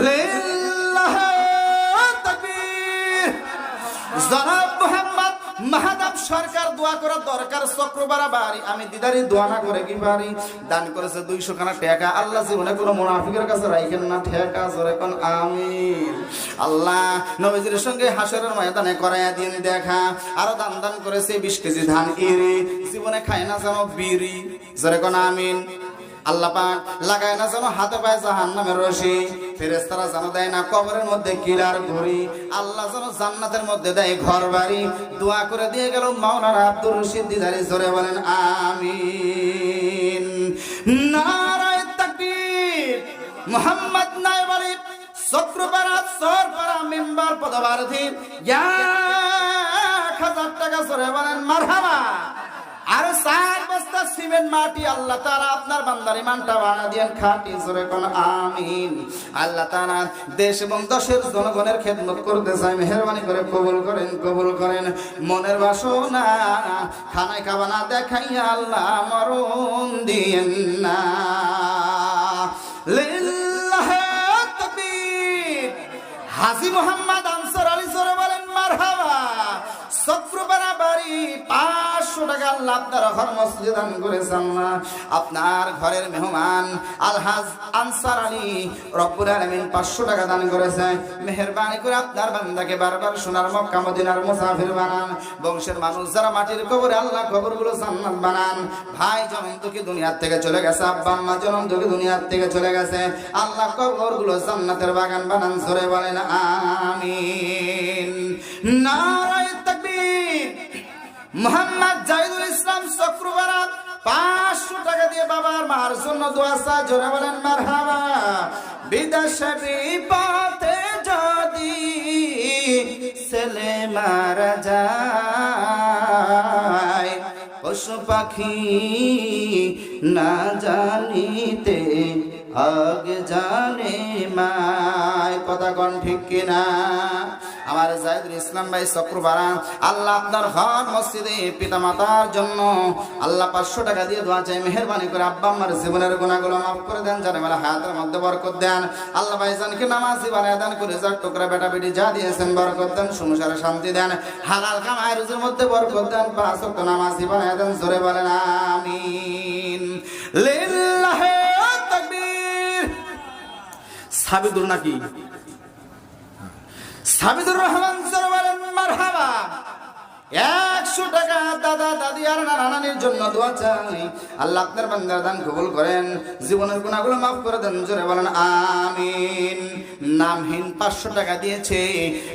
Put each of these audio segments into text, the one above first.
লিল্লাহি তাকবীর। জনাব মোহাম্মদ মাহাদাব সরকার দোয়া করার দরকার চক্রবারা বাড়ি আমি দিদারি দোয়া না করে কি পারি। দান করেছে 200 খানা টাকা। আল্লাহ জীবনে কোনো মুনাফিকের কাছে রাখেন না টাকা, জোরে কোন আমিন। আল্লাহ নবীজির সঙ্গে হাসরের ময়দানে করায়া দিন দেখা। আরো দান করেছে 20 কেজি ধান ইরি, জীবনে খায় না যেন বিড়ি, জোরে কোন আমিন। আল্লাহ পাক লাগায় না যেন হাতে পায়ে জাহান্নামের রশি, ফেরেশতারা যেন দেয় না কবরের মধ্যে কিলার ঘড়ি, আল্লাহ যেন জান্নাতের মধ্যে দেয় ঘর বাড়ি। দোয়া করে দিয়ে গেল মাওলানা আব্দুর রশিদ দিদারি, জোরে বলেন আমিন। নারায়ে তাকবীর। মোহাম্মদ নায়েব আলী চক্রপাড়া সরপাড়া মেম্বার পদপ্রার্থী 1000 টাকা, জোরে বলেন মারহাবা। আর 4 বস্তা সিমেন্ট মাটি আল্লাহ তাআলা আপনার বান্দার ইমানটা বানা দিয়েন খাঁটি, জোরে কোন আমিন। আল্লাহ তাআলা দেশ এবং দেশের জনগণের খেদমত করতে চাই, মেহেরবানি করে কবুল করেন, কবুল করেন। মনের বাসনা খানায় খাওয়া না দেখাইয়া আল্লাহ মরণ দিয়েন না। লিল্লাহি তাকবীর। হাজী মোহাম্মদ আনসার আলী, জোরে বলেন মারহাবা। চক্রপাড়া বাড়ি 500 টাকা আল্লাহ আপনার ঘর মসজিদে দান করেছেন না। আপনার ঘরের মেহমান আলহাজ আনসার আলী রব্বুল আলামিন 500 টাকা দান করেছে। মেহেরবানি করে আপনার বান্দাকে বারবার সোনার মক্কা মদিনার মুসাফির বানান। বংশের মানুষ যারা মাটির কবরে আল্লাহ কবরগুলো জান্নাত বানান। ভাই জনম দুঃখী দুনিয়ার থেকে চলে গেছে, আব্বা আম্মা জনম দুঃখী দুনিয়ার থেকে চলে গেছে, আল্লাহ কবরগুলো জান্নাতের বাগান বানান, জোরে বলেন আমিন। নারায়ে তাকবীর। মোহাম্মদ জাহিদুল ইসলাম চক্রপাড়া 500 টাকা দিয়ে বাবার মার জন্য দোয়া চায়, জোরে বলেন মারহাবা। বিদেশে বিপথে যদি ছেলে মারা যায়, পশু পাখি না জানিতে আগে জানে মায়, কথা কোন ঠিক কিনা? আমার জাহিদুল ইসলাম ভাই চক্রপাড়া, আল্লাহ আপনার ঘর মসজিদে পিতা মাতার জন্য আল্লাহ 500 টাকা দিয়ে দোয়া চাই, মেহেরবানি করে আব্বা আম্মার জীবনের গুনাহগুলো মাফ করে দেন, জানে মেলা হায়াতের মধ্যে বরকত দেন। আল্লাহ ভাইজানকে নামাজি বানায় দেন, করে যার টুকরা বেটা বেটি যা দিয়েছেন বরকত দেন, সংসারে শান্তি দেন, হালাল কামাই রুজির মধ্যে বরকত দেন, 5 ওয়াক্ত নামাজি বানায় দেন, জোরে বলেন আমিন। লিল্লাহি তাকবীর। সাবিদুর নাকি সাবিদুর রহমান, জোরে বলেন মারহাবা। 100 টাকা দাদা দাদি আর নানা নানির জন্য দোয়া চাই, আল্লাহ আপনার বান্দার দান কবুল করেন, জীবনের গুনাহগুলো মাফ করে দেন, জোরে বলেন আমিন। নামহীন 500 টাকা দিয়েছে,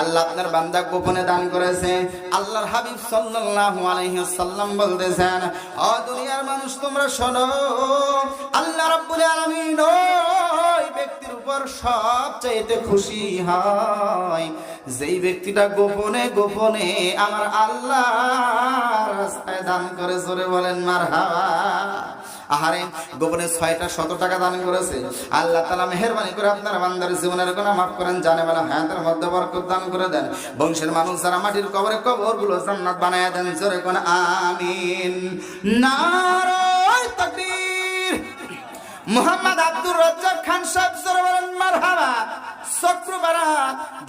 আল্লাহ আপনার বান্দা গোপনে দান করেছে। আল্লাহর হাবিব সাল্লাল্লাহু আলাইহি ওয়াসাল্লাম বলতেছেন, ও দুনিয়ার মানুষ তোমরা শোনো, আল্লাহ রাব্বুল আলামিন ওই ব্যক্তির উপর সবচেয়ে খুশি হয় যেই ব্যক্তিটা গোপনে গোপনে আমার আল্লাহ রাস্তায় দান করে, জোরে বলেন মারহাবা। আহারে গোপনে 6টা 100 টাকা দান করেছে, আল্লাহ তাআলা মেহেরবানি করে আপনার বান্দার জীবনের গুনাহ মাফ করেন, জানে বলা হায়াতের মধ্যে বরকত দান করে দেন, বংশের মানুষ যারা মাটির কবরে কবরগুলো জান্নাত বানায় দেন, জোরে কোন আমিন। নারায়ে তাকবীর। মোহাম্মদ আব্দুর রাজ্জাক খান সাহেব, জোরে বলেন মারহাবা। চক্রপাড়া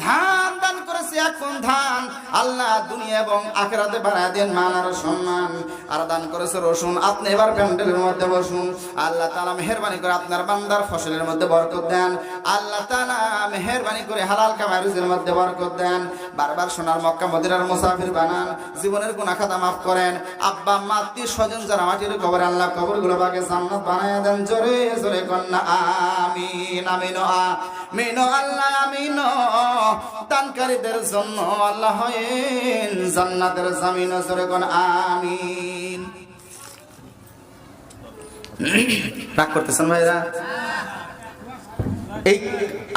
ধান দান করেছে, 1 মণ ধান, আল্লাহ দুনিয়া এবং আখিরাতে বাড়ায় দেন মান আর সম্মান। আর দান করেছে রসুন, আপনি এবার প্যান্ডেলের মধ্যে বসুন, আল্লাহ তাআলা মেহেরবানি করে আপনার বান্দার ফসলের মধ্যে বরকত দেন, আল্লাহ তাআলা মেহেরবানি করে হালাল কামাই রুজির মধ্যে বরকত দেন, বারবার সোনার মক্কা মদিনার মুসাফির বানান, জীবনের গুনাহ খাতা মাফ করেন, আব্বা আম্মা আত্মীয় স্বজন যারা মাটির কবরে আল্লাহ কবরগুলো পাকে জান্নাত বানায় দেন, জোরে জোরে কন্যা আমিন। আমিন আমিন আল্লাহ আমিন। দানকারীদের জন্য আল্লাহ হয়েন জান্নাতের জামিন, জোরে কোন আমিন। রাগ করতেছেন ভাইরা? এই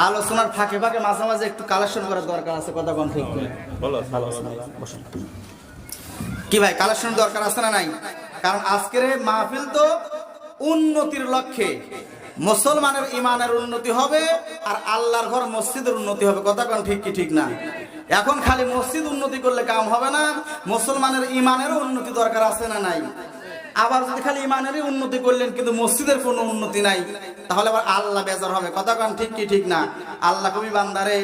আলোচনার ফাঁকে ফাঁকে মাঝে মাঝে একটু কালেকশন করার দরকার আছে, কথা কোন ঠিক কি ভাই? কালেকশন দরকার আছে না নাই? কারণ আজকের মাহফিল তো উন্নতির লক্ষ্যে, মুসলমানের ইমানের উন্নতি হবে আর আল্লাহর ঘর মসজিদের উন্নতি হবে, কথা কোন ঠিক কি ঠিক না? এখন খালি মসজিদ উন্নতি করলে কাম হবে না, মুসলমানের ইমানেরও উন্নতি দরকার আছে না নাই? আবার যদি খালি ইমানেরই উন্নতি করলেন কিন্তু মসজিদের কোনো উন্নতি নাই, তাহলে আবার আল্লাহ বেজার হবে। কথা কন ঠিক কি ঠিক না? আল্লাহ কবি বান্দারে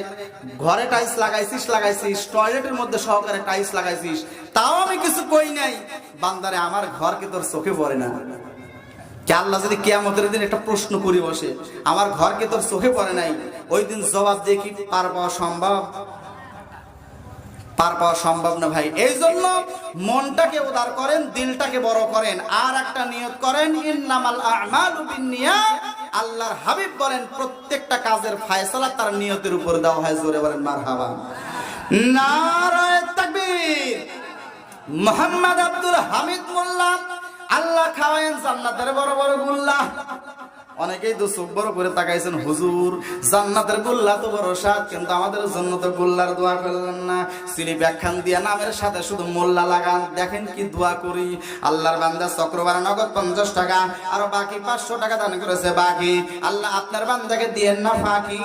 ঘরে টাইলস লাগাইছিস, টয়লেটের মধ্যে সহকারে টাইলস লাগাইছিস, তাও আমি কিছু কই নাই, বান্দারে আমার ঘর কি তোর চোখে পড়ে না? কে আল্লাহ যদি কিয়ামতের দিন একটা প্রশ্ন করি বসে, আমার ঘর কি তোর চোখে পড়ে নাই, ওই দিন জবাব দিয়ে কি পার পাওয়া সম্ভব? পার পাওয়া সম্ভব না ভাই। এই জন্য মনটাকে উদার করেন, দিলটাকে বড় করেন, আর একটা নিয়ত করেন, ইন্নামাল আ'মালু বিন্নিয়াত। আল্লাহর হাবিব বলেন প্রত্যেকটা কাজের ফয়সালা তার নিয়তের উপর দেওয়া হয়। জোরে বলেন মারহাবা। নারায়ে তাকবীর। মোহাম্মদ আব্দুল হামিদ মোল্লা, আল্লাহ খাওয়ায়েন জান্নাতের বড় বড় গুল্লা। অনেকেই তো চোখ বড় করে তাকাইছেন, হুজুর জান্নাতের গোল্লা তো বড় স্বাদ, কিন্তু আমাদের জন্য তো গোল্লার দোয়া করলেন না। স্লিপ একখান দিয়া নামের সাথে শুধু মোল্লা লাগান, দেখেন কি দোয়া করি। আল্লাহর বান্দা শুক্রবার নগদ 50 টাকা আর বাকি 500 টাকা দান করেছে। বাকি আল্লাহ আপনার বান্দাকে দিয়েন না ফাঁকি।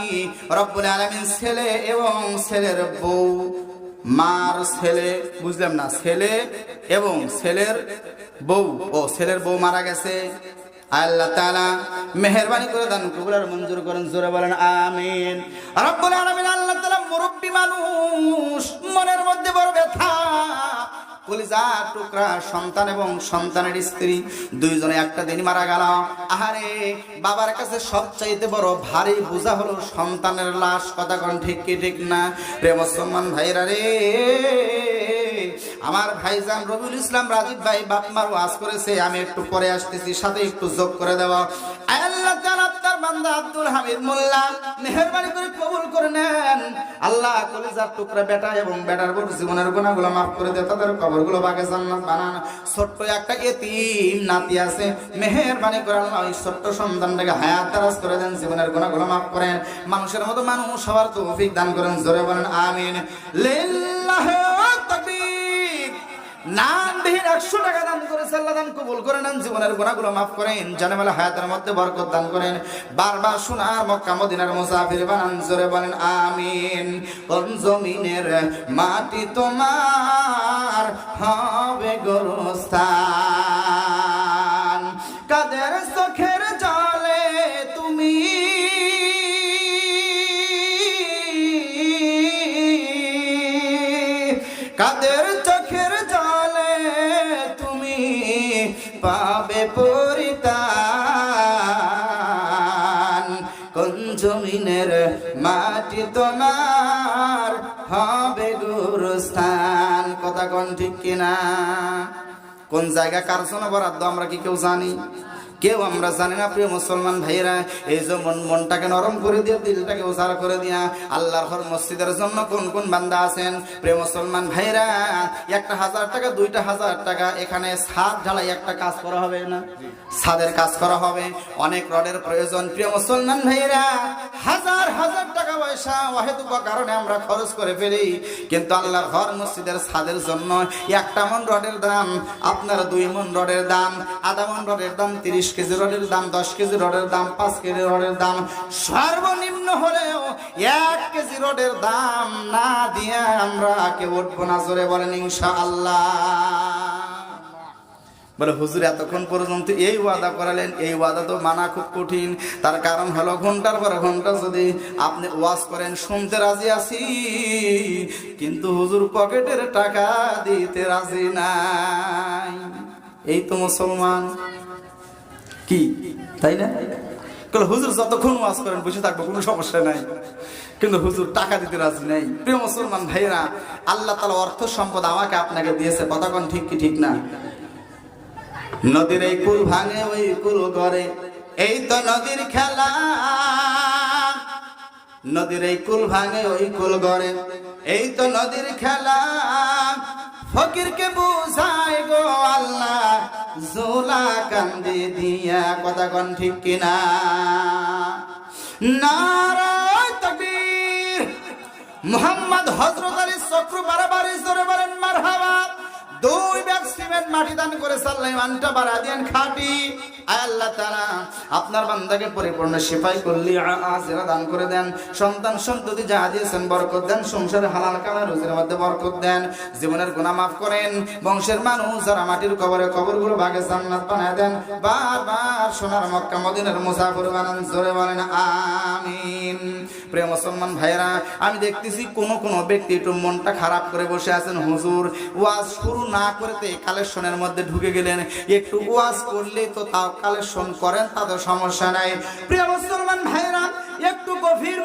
রব্বুল আলামিন ছেলে এবং ছেলের বউ, মার ছেলে, বুঝলাম না, ছেলে এবং ছেলের বউ, ও ছেলের বউ মারা গেছে, আল্লাহ তাআলা মেহেরবানি করে দান কবুল আর মঞ্জুর করেন। জোরে বলেন আমিন। রব্বুল আলামিন আল্লাহ তাআলা মুরব্বি মানুষ, মনের মধ্যে বড় ব্যথা, কলিজার টুকরা সন্তান এবং সন্তানের স্ত্রী দুইজনে একটা দিন মারা গেল। আহারে, বাবার কাছে সবচাইতে বড় ভারী বোঝা হলো সন্তানের লাশ। কথা কোন ঠিক কি ঠিক না? প্রিয় মুসলমান ভাইরা রে, আমার ভাইজান রবিউল ইসলাম রাজীব ভাই বাপ মার ওয়াজ করেছে, আমি একটু পরে আসতেছি, সাথে একটু যোগ করে দেব। আল্লাহ তাআলা আপনার বান্দা আব্দুল হামিদ মোল্লা মেহেরবানি করে কবুল করে নেন। আল্লাহ কলিজার টুকরা বেটা এবং বেটার বড় জীবনের গুনাহগুলো মাফ করে দেয়, তাদের কবরগুলো বাগে জান্নাত বানান। ছোট্ট একটা এতিম নাতি আছে, মেহেরবানি করে আল্লাহ ওই ছোট্ট সন্তানটাকে হায়াত দারাজ করে দেন, জীবনের গুনাহগুলো মাফ করেন, মানুষের মতো মানুষ হওয়ার তৌফিক দান করেন। জোরে বলেন আমিন। লিল্লাহি তাকবীর। নামবিহীন 100 টাকা দান করেছে, আল্লাহ দান কবুল করে নেন, জীবনের গুনাহগুলো মাফ করেন, জানেমাল হায়াতের মধ্যে বরকত দান করেন, বারবার সোনার মক্কা মদিনার মুসাফির বানান। জোরে বলেন আমিন। কোন জমিনের মাটি তোমার হবে গোরস্থান, কাদের চোখের জলে তুমি কাদের চোখের জলে তুমি পাবে পরিত্রাণ, কোন জমিনের মাটি তোমার হবে গোরস্থান। কথা কোন ঠিক কিনা? কোন জায়গা কার জন্য বরাদ্দ আমরা কি কেউ জানি? কেউ আমরা জানি না। প্রিয় মুসলমান ভাইরা, এই যে মনটাকে নরম করে দিয়ে, দিলটাকে উজাড় করে দিয়া আল্লাহর ঘর মসজিদের জন্য কোন কোন বান্দা আছেন? প্রিয় মুসলমান ভাইরা, 1,000 টাকা 2,000 টাকা এখানে ছাদ ঢালাই একটা কাজ করা হবে না, ছাদের কাজ করা হবে, অনেক রডের প্রয়োজন। প্রিয় মুসলমান ভাইরা, হাজার হাজার টাকা পয়সা অহেতুক কারণে আমরা খরচ করে ফেলি, কিন্তু আল্লাহর ঘর মসজিদের ছাদের জন্য 1 মণ রডের দাম আপনার 2 মণ রডের দাম, আধা মণ রডের দাম 30 কেজি রডের দাম, 10 কেজি রডের দাম, 5 কেজি রডের দাম, সর্বনিম্ন হলেও 1 কেজি রডের দাম না দিয়ে আমরা কেউ উঠবো না। জোরে বলেন ইনশাআল্লাহ। বলে হুজুর এতক্ষণ পর্যন্ত এই ওয়াদা করালেন, এই ওয়াদা তো মানা খুব কঠিন। তার কারণ হলো ঘন্টার পর ঘন্টা যদি আপনি ওয়াজ করেন শুনতে রাজি আছি, কিন্তু হুজুর পকেটের টাকা দিতে রাজি নাই। এই তো মুসলমান, কি তাই না? হুজুর যতক্ষণ ওয়াজ করেন বসে থাকবো, কোনো সমস্যা নাই, কিন্তু হুজুর টাকা দিতে রাজি নাই। প্রিয় মুসলমান ভাইরা, আল্লাহ তাআলা অর্থ সম্পদ আমাকে আপনাকে দিয়েছে, কথা কোন ঠিক কি ঠিক না? নদীর এই কুল ভাঙে ওই কুল গড়ে, এই তো নদীর খেলা। নদীর এই কুল ভাঙে ওই কুল গড়ে, এই তো নদীর খেলা। ফকিরকে বুঝায় গো আল্লাহ জোলা কান্দে দিয়া। কথা কোন ঠিক কিনা? নারায়ে তাকবীর। মুহাম্মদ হযরত আলী চক্র বারবারই জোরে বলেন মারহাবা। 2 ব্যাগ সিমেন্ট মাটি দান করে সাল্লাই মানটা বাড়া দেন খাঁটি। আয় আল্লাহ তাআলা আপনার বান্দাকে পরিপূর্ণ শিফাই করলি আজিরা দান করে দেন, সন্তান সন্ততি যা দিয়েছেন বরকত দেন, সংসারে হালাল কামাই রুজির মধ্যে বরকত দেন, জীবনের গুনাহ মাফ করেন, বংশের মানুষ যারা মাটির কবরে কবরগুলো ভাগে জান্নাত বানায় দেন, বারবার সোনার মক্কা মদিনার মুসাফির বানান, জোরে বলেন আমিন। প্রিয় মুসলমান ভাইরা, আমি দেখতেছি কোন কোন ব্যক্তি একটু মনটা খারাপ করে বসে আছেন, হুজুর ওয়াজ শুরু না করতে কালেকশনের মধ্যে ঢুকে গেলেন, একটু ওয়াজ করলে তো তাও কালেকশন করেন, তাতে সমস্যা নাই। প্রিয় মুসলমান ভাইরা, একটু গভীর